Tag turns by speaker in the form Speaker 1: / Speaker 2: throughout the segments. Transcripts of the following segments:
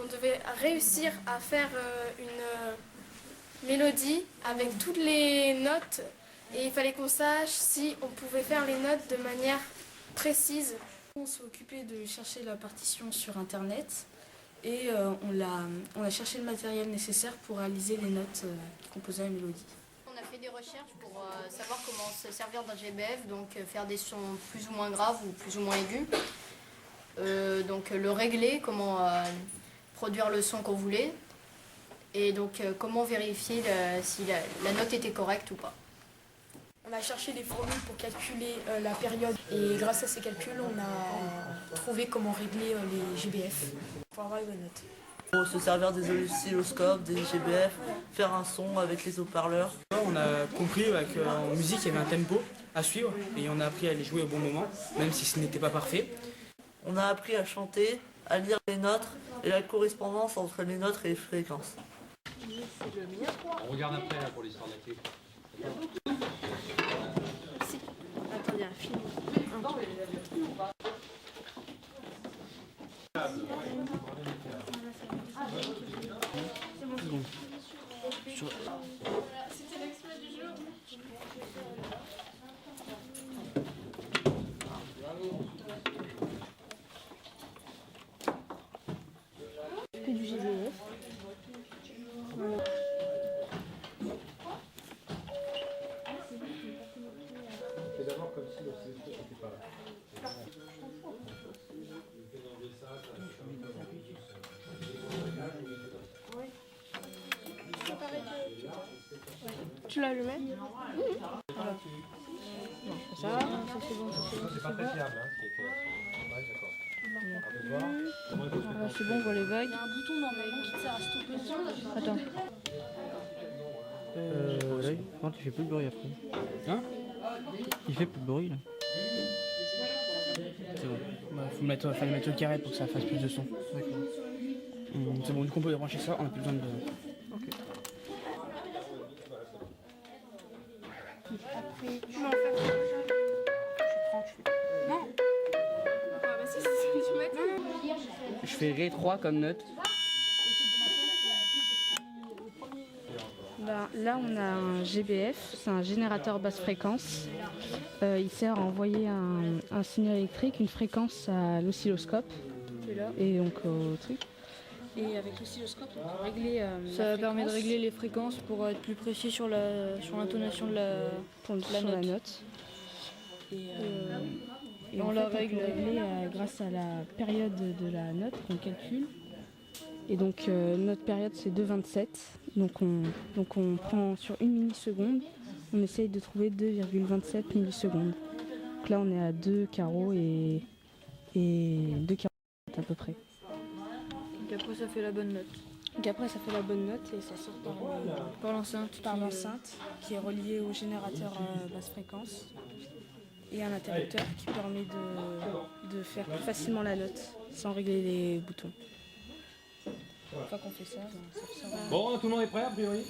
Speaker 1: on devait réussir à faire une mélodie avec toutes les notes et il fallait qu'on sache si on pouvait faire les notes de manière précise.
Speaker 2: On s'est occupé de chercher la partition sur internet et on a cherché le matériel nécessaire pour réaliser les notes qui composaient la mélodie.
Speaker 3: On a fait des recherches pour savoir comment se servir d'un GBF, donc faire des sons plus ou moins graves ou plus ou moins aigus. Donc le régler, comment produire le son qu'on voulait, et donc comment vérifier si la note était correcte ou pas.
Speaker 2: On a cherché des formules pour calculer la période et grâce à ces calculs, on a trouvé comment régler les GBF pour avoir les bonnes notes.
Speaker 4: Il faut se servir des oscilloscopes, des GBF, faire un son avec les haut-parleurs.
Speaker 5: On a compris qu'en musique il y avait un tempo à suivre et on a appris à les jouer au bon moment, même si ce n'était pas parfait.
Speaker 4: On a appris à chanter, à lire les notes et la correspondance entre les notes et les fréquences.
Speaker 6: On regarde après là, pour l'histoire de la clé.
Speaker 1: Attendez, un film. C'était l'extrait du jour.
Speaker 7: Que du GDF. Voilà.
Speaker 6: C'est d'abord comme si l'oscilloscope n'était pas là.
Speaker 7: Tu l'as allumé? Voilà. Non, ça, ça c'est bon, ça c'est bon.
Speaker 6: C'est pas très fiable, hein, ce qui est fait. Ouais, d'accord.
Speaker 7: Voilà, c'est bon, on voit les vagues.
Speaker 2: Il y a un bouton normalement qui sert à stopper le son.
Speaker 7: Attends.
Speaker 8: Ouais, non, tu fais plus de bruit après.
Speaker 5: Hein?
Speaker 8: Il fait plus de bruit là.
Speaker 5: C'est bon. Fallait mettre le carré pour que ça fasse plus de son.
Speaker 8: D'accord.
Speaker 5: C'est bon, du coup on peut brancher ça, on n'a plus besoin de...
Speaker 8: Ok.
Speaker 7: Après, tu vas en faire. Je prends, je fais. Non.
Speaker 1: Ah bah si, tu m'as dit.
Speaker 8: Je fais Ré 3 comme note.
Speaker 7: Ben, là, on a un GBF, c'est un générateur basse fréquence. Il sert à envoyer un signal électrique, une fréquence à l'oscilloscope. Et donc au truc. Et avec l'oscilloscope, on peut régler.
Speaker 9: Ça permet de régler les fréquences pour être plus précis sur l'intonation de la note.
Speaker 7: Et on la règle grâce à la période de la note qu'on calcule. Et donc notre période c'est 2,27. Donc on prend sur une milliseconde, on essaye de trouver 2,27 millisecondes. Donc là on est à 2 carreaux et 2 carreaux à peu près.
Speaker 9: Donc après ça fait la bonne note.
Speaker 7: Donc après ça fait la bonne note et ça sort
Speaker 9: Par l'enceinte.
Speaker 7: par l'enceinte qui est reliée au générateur basse fréquence et un interrupteur qui permet de faire plus facilement la note sans régler les boutons. Une fois qu'on fait ça, ça sort.
Speaker 6: Bon, tout le monde est prêt a priori?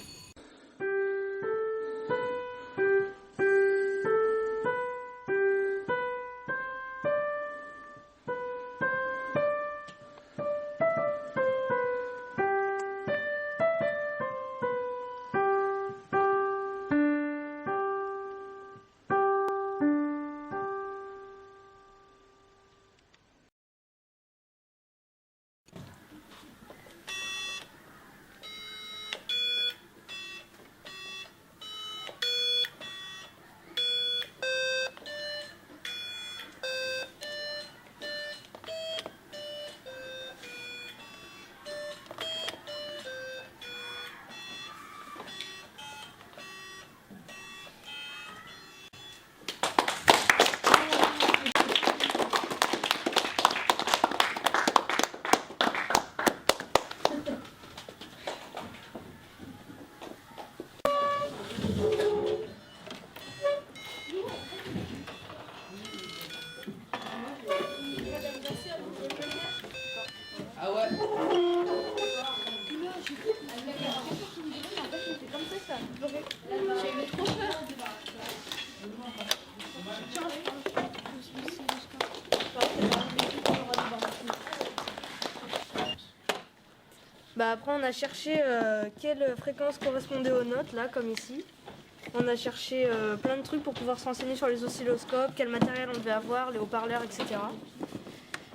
Speaker 9: Après, on a cherché quelle fréquence correspondait aux notes, là, comme ici. On a cherché plein de trucs pour pouvoir se renseigner sur les oscilloscopes, quel matériel on devait avoir, les haut-parleurs, etc.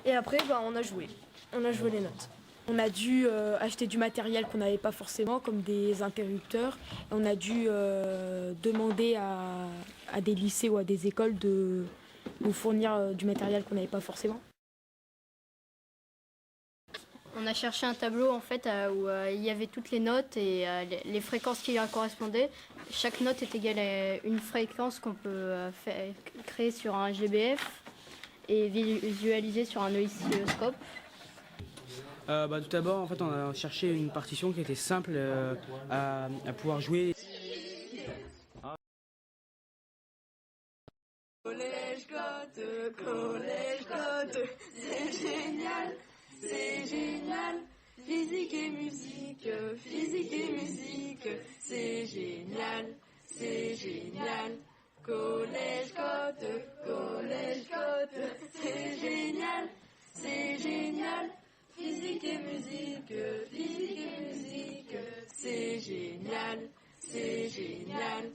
Speaker 9: Et après, on a joué. On a joué les notes. On a dû acheter du matériel qu'on n'avait pas forcément, comme des interrupteurs. On a dû demander à des lycées ou à des écoles de nous fournir du matériel qu'on n'avait pas forcément.
Speaker 3: On a cherché un tableau en fait où il y avait toutes les notes et les fréquences qui leur correspondaient. Chaque note est égale à une fréquence qu'on peut créer sur un GBF et visualiser sur un oscilloscope.
Speaker 5: Tout d'abord, en fait, on a cherché une partition qui était simple à pouvoir jouer.
Speaker 2: Collège Côte, c'est génial, c'est génial. Physique et musique, c'est génial, c'est génial. Collège Côte, c'est génial, c'est génial. Physique et musique, c'est génial, c'est génial.